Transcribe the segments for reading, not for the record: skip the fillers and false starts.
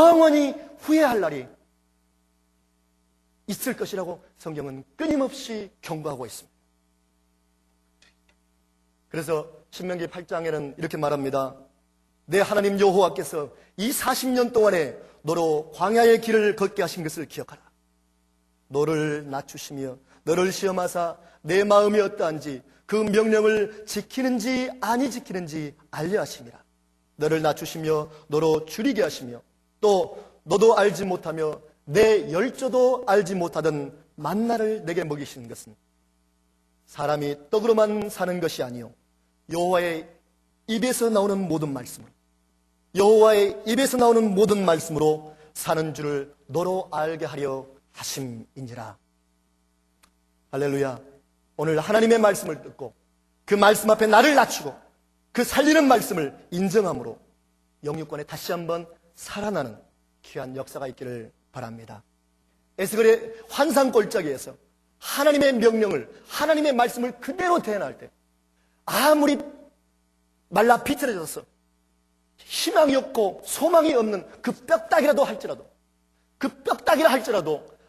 영원히 후회할 날이 있을 것이라고 성경은 끊임없이 경고하고 있습니다. 그래서 신명기 8장에는 이렇게 말합니다. 내 하나님 여호와께서 이 40년 동안에 너로 광야의 길을 걷게 하신 것을 기억하라. 너를 낮추시며 너를 시험하사 내 마음이 어떠한지 그 명령을 지키는지 아니 지키는지 알려 하심이라. 너를 낮추시며 너로 줄이게 하시며 또 너도 알지 못하며 내 열조도 알지 못하던 만나를 내게 먹이시는 것은 사람이 떡으로만 사는 것이 아니요 여호와의 입에서 나오는 모든 말씀으로 여호와의 입에서 나오는 모든 말씀으로 사는 줄을 너로 알게 하려 하심이니라. 할렐루야. 오늘 하나님의 말씀을 듣고 그 말씀 앞에 나를 낮추고 그 살리는 말씀을 인정함으로 영육권에 다시 한번 살아나는 귀한 역사가 있기를 바랍니다. 에스겔의 환상골짜기에서 하나님의 명령을, 하나님의 말씀을 그대로 대행할 때 아무리 말라 비틀어져서 희망이 없고 소망이 없는 그 뼈다귀라도 할지라도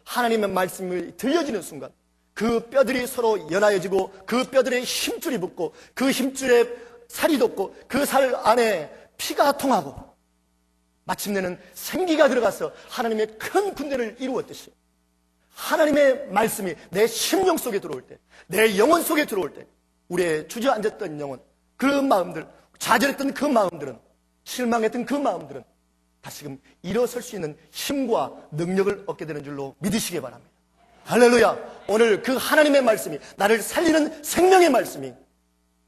하나님의 말씀이 들려지는 순간 그 뼈들이 서로 연하여지고 그 뼈들의 힘줄이 붙고 그 힘줄에 살이 돋고 그 살 안에 피가 통하고 마침내는 생기가 들어가서 하나님의 큰 군대를 이루었듯이 하나님의 말씀이 내 심령 속에 들어올 때, 내 영혼 속에 들어올 때 우리의 주저앉았던 영혼, 그 마음들, 좌절했던 그 마음들은, 실망했던 그 마음들은 다시금 일어설 수 있는 힘과 능력을 얻게 되는 줄로 믿으시기 바랍니다. 할렐루야. 오늘 그 하나님의 말씀이, 나를 살리는 생명의 말씀이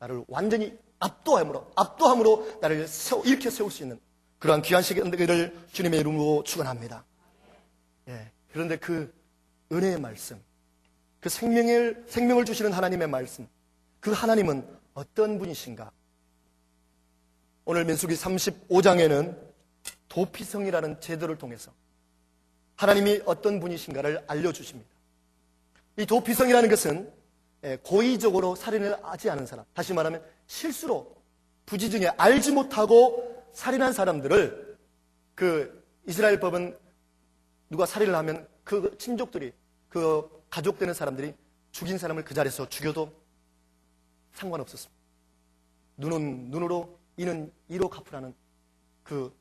나를 완전히 압도함으로 나를 일으켜 세울 수 있는 그러한 귀한 시간 되기를 주님의 이름으로 축원합니다. 그런데 그 은혜의 말씀, 그 생명을 주시는 하나님의 말씀, 그 하나님은 어떤 분이신가? 오늘 민수기 35장에는 도피성이라는 제도를 통해서 하나님이 어떤 분이신가를 알려주십니다. 이 도피성이라는 것은 고의적으로 살인을 하지 않은 사람, 다시 말하면 실수로 부지중에 알지 못하고 살인한 사람들을, 그 이스라엘 법은 누가 살인을 하면 그 친족들이, 그 가족되는 사람들이 죽인 사람을 그 자리에서 죽여도 상관없었습니다. 눈은 눈으로, 이는 이로 갚으라는 그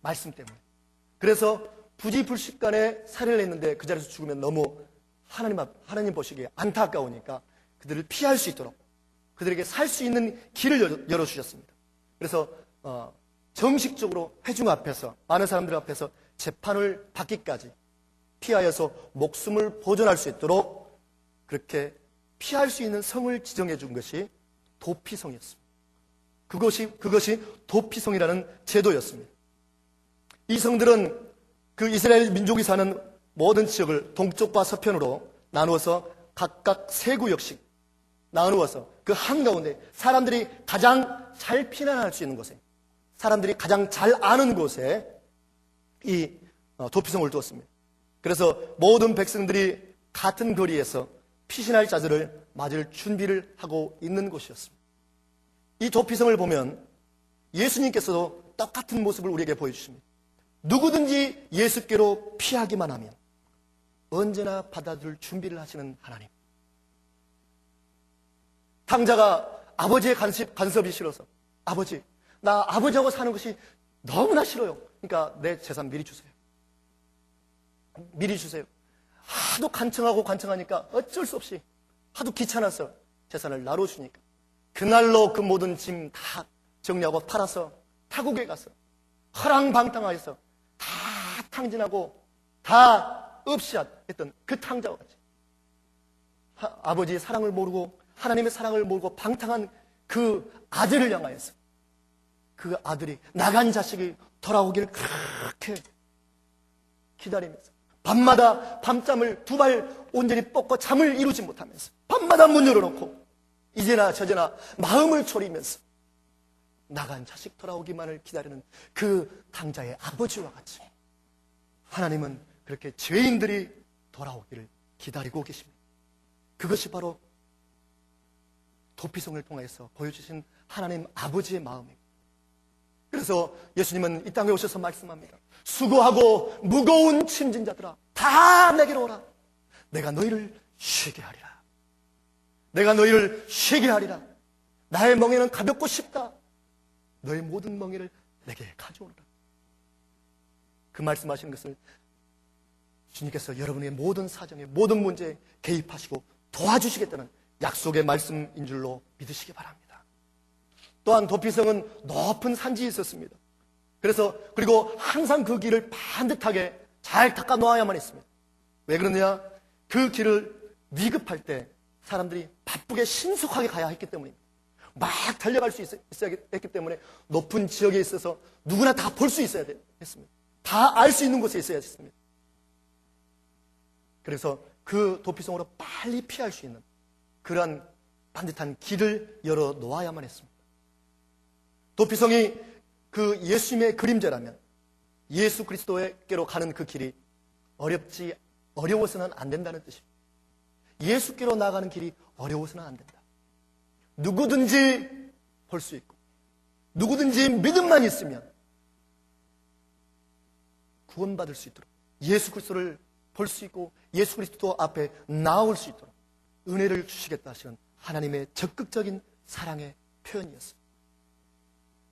말씀 때문에. 그래서 부지불식간에 살인을 했는데 그 자리에서 죽으면 너무 하나님 보시기에 안타까우니까 그들을 피할 수 있도록 그들에게 살 수 있는 길을 열어주셨습니다. 그래서 정식적으로 회중 앞에서, 많은 사람들 앞에서 재판을 받기까지 피하여서 목숨을 보존할 수 있도록 그렇게 피할 수 있는 성을 지정해 준 것이 도피성이었습니다. 그것이 도피성이라는 제도였습니다. 이 성들은 그 이스라엘 민족이 사는 모든 지역을 동쪽과 서편으로 나누어서 각각 세 구역씩 나누어서 그 한가운데 사람들이 가장 잘 피난할 수 있는 곳에, 사람들이 가장 잘 아는 곳에 이 도피성을 두었습니다. 그래서 모든 백성들이 같은 거리에서 피신할 자들을 맞을 준비를 하고 있는 곳이었습니다. 이 도피성을 보면 예수님께서도 똑같은 모습을 우리에게 보여주십니다. 누구든지 예수께로 피하기만 하면 언제나 받아줄 준비를 하시는 하나님. 탕자가 아버지의 간섭이 싫어서, 아버지, 나 아버지하고 사는 것이 너무나 싫어요. 그러니까 내 재산 미리 주세요. 미리 주세요. 하도 간청하니까 어쩔 수 없이 하도 귀찮아서 재산을 나눠 주니까 그날로 그 모든 짐 다 정리하고 팔아서 타국에 가서 허랑방탕하여서 다 탕진하고 다 업시했던 그 탕자와 같이 아버지의 사랑을 모르고 하나님의 사랑을 모르고 방탕한 그 아들을 향하여서 그 아들이 나간 자식이 돌아오기를 그렇게 기다리면서 밤마다 밤잠을 2발 온전히 뻗고 잠을 이루지 못하면서 밤마다 문 열어놓고 이제나 저제나 마음을 졸이면서 나간 자식 돌아오기만을 기다리는 그 탕자의 아버지와 같이 하나님은 그렇게 죄인들이 돌아오기를 기다리고 계십니다. 그것이 바로 도피성을 통해서 보여주신 하나님 아버지의 마음입니다. 그래서 예수님은 이 땅에 오셔서 말씀합니다. 수고하고 무거운 짐진 자들아, 다 내게로 오라. 내가 너희를 쉬게 하리라. 내가 너희를 쉬게 하리라. 나의 멍에는 가볍고 쉽다. 너의 모든 멍에를 내게 가져오라. 그 말씀하시는 것을 주님께서 여러분의 모든 사정에, 모든 문제에 개입하시고 도와주시겠다는 약속의 말씀인 줄로 믿으시기 바랍니다. 또한 도피성은 높은 산지에 있었습니다. 그리고 항상 그 길을 반듯하게 잘 닦아 놓아야만 했습니다. 왜 그러느냐? 그 길을 위급할 때 사람들이 바쁘게 신속하게 가야 했기 때문입니다. 막 달려갈 수 있어야 했기 때문에 높은 지역에 있어서 누구나 다 볼 수 있어야 했습니다. 다 알 수 있는 곳에 있어야 했습니다. 그래서 그 도피성으로 빨리 피할 수 있는 그러한 반듯한 길을 열어 놓아야만 했습니다. 도피성이 그 예수님의 그림자라면 예수 그리스도에게로 가는 그 길이 어려워서는 안 된다는 뜻입니다. 예수께로 나가는 길이 어려워서는 안 된다. 누구든지 볼 수 있고 누구든지 믿음만 있으면 구원받을 수 있도록 예수 그리스도를 볼 수 있고 예수 그리스도 앞에 나올 수 있도록 은혜를 주시겠다 하시는 하나님의 적극적인 사랑의 표현이었습니다.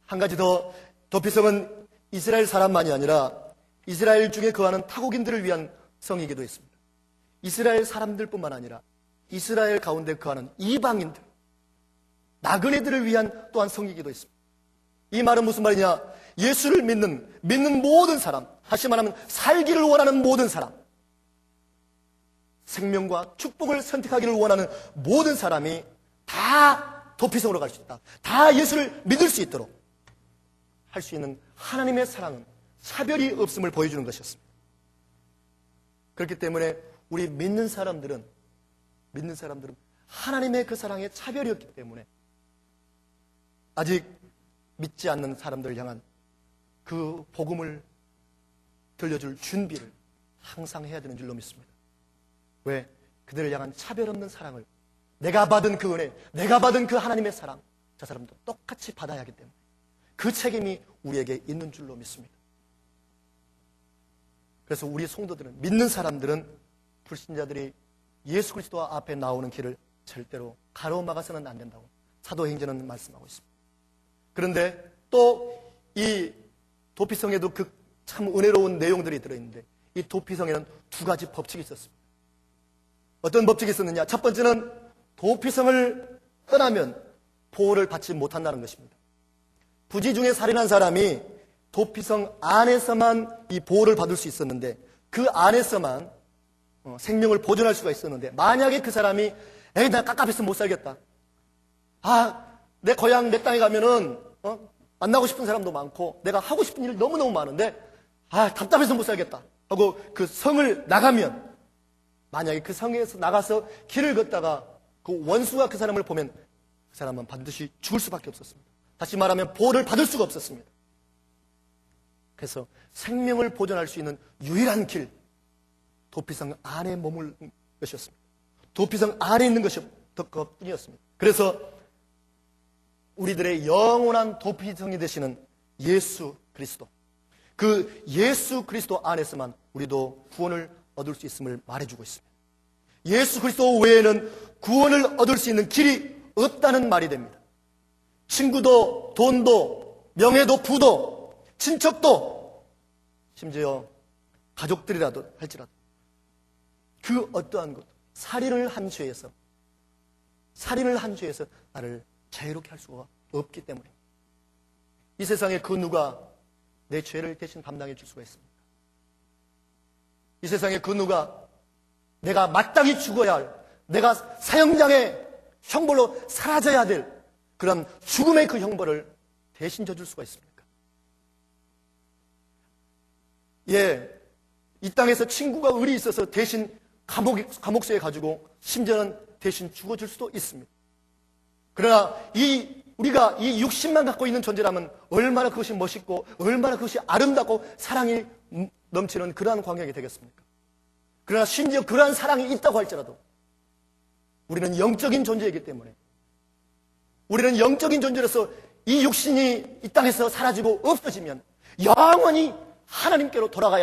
한 가지 더, 도피성은 이스라엘 사람만이 아니라 이스라엘 중에 거하는 타국인들을 위한 성이기도 했습니다. 이스라엘 사람들뿐만 아니라 이스라엘 가운데 거하는 이방인들, 나그네들을 위한 또한 성이기도 했습니다. 이 말은 무슨 말이냐? 예수를 믿는 모든 사람, 다시 말하면 살기를 원하는 모든 사람, 생명과 축복을 선택하기를 원하는 모든 사람이 다 도피성으로 갈 수 있다. 다 예수를 믿을 수 있도록 할 수 있는 하나님의 사랑은 차별이 없음을 보여주는 것이었습니다. 그렇기 때문에 우리 믿는 사람들은 하나님의 그 사랑에 차별이 없기 때문에 아직 믿지 않는 사람들을 향한 그 복음을 들려줄 준비를 항상 해야 되는 줄로 믿습니다. 왜? 그들을 향한 차별 없는 사랑을, 내가 받은 그 은혜, 내가 받은 그 하나님의 사랑, 저 사람도 똑같이 받아야 하기 때문에 그 책임이 우리에게 있는 줄로 믿습니다. 그래서 우리 성도들은, 믿는 사람들은 불신자들이 예수 그리스도 앞에 나오는 길을 절대로 가로막아서는 안 된다고 사도행전은 말씀하고 있습니다. 그런데 또 이 도피성에도 그 참 은혜로운 내용들이 들어있는데, 이 도피성에는 두 가지 법칙이 있었습니다. 어떤 법칙이 있었느냐? 첫 번째는 도피성을 떠나면 보호를 받지 못한다는 것입니다. 부지 중에 살인한 사람이 도피성 안에서만 이 보호를 받을 수 있었는데, 그 안에서만 생명을 보존할 수가 있었는데, 만약에 그 사람이 나 깝깝해서 못 살겠다, 내 고향 내 땅에 가면은 만나고 싶은 사람도 많고 내가 하고 싶은 일 너무너무 많은데 답답해서 못 살겠다 하고 그 성을 나가면, 만약에 그 성에서 나가서 길을 걷다가 그 원수가 그 사람을 보면 그 사람은 반드시 죽을 수밖에 없었습니다. 다시 말하면 보호를 받을 수가 없었습니다. 그래서 생명을 보존할 수 있는 유일한 길, 도피성 안에 머무는 것이었습니다. 도피성 안에 있는 것이 그것뿐이었습니다. 그래서 우리들의 영원한 도피성이 되시는 예수 그리스도, 그 예수 그리스도 안에서만 우리도 구원을 얻을 수 있음을 말해주고 있습니다. 예수 그리스도 외에는 구원을 얻을 수 있는 길이 없다는 말이 됩니다. 친구도, 돈도, 명예도, 부도, 친척도, 심지어 가족들이라도 할지라도 그 어떠한 것, 살인을 한 죄에서 나를 자유롭게 할 수가 없기 때문에, 이 세상에 그 누가 내 죄를 대신 담당해 줄 수가 있습니까? 이 세상에 그 누가 내가 마땅히 죽어야 할, 내가 사형장의 형벌로 사라져야 될 그런 죽음의 그 형벌을 대신 져줄 수가 있습니까? 이 땅에서 친구가 의리 있어서 대신 감옥소에 가지고 심지어는 대신 죽어줄 수도 있습니다. 그러나 우리가 이 육신만 갖고 있는 존재라면 얼마나 그것이 멋있고 얼마나 그것이 아름답고 사랑이 넘치는 그러한 광경이 되겠습니까? 그러나 심지어 그러한 사랑이 있다고 할지라도 우리는 영적인 존재이기 때문에, 우리는 영적인 존재로서 이 육신이 이 땅에서 사라지고 없어지면 영원히 하나님께로 돌아가야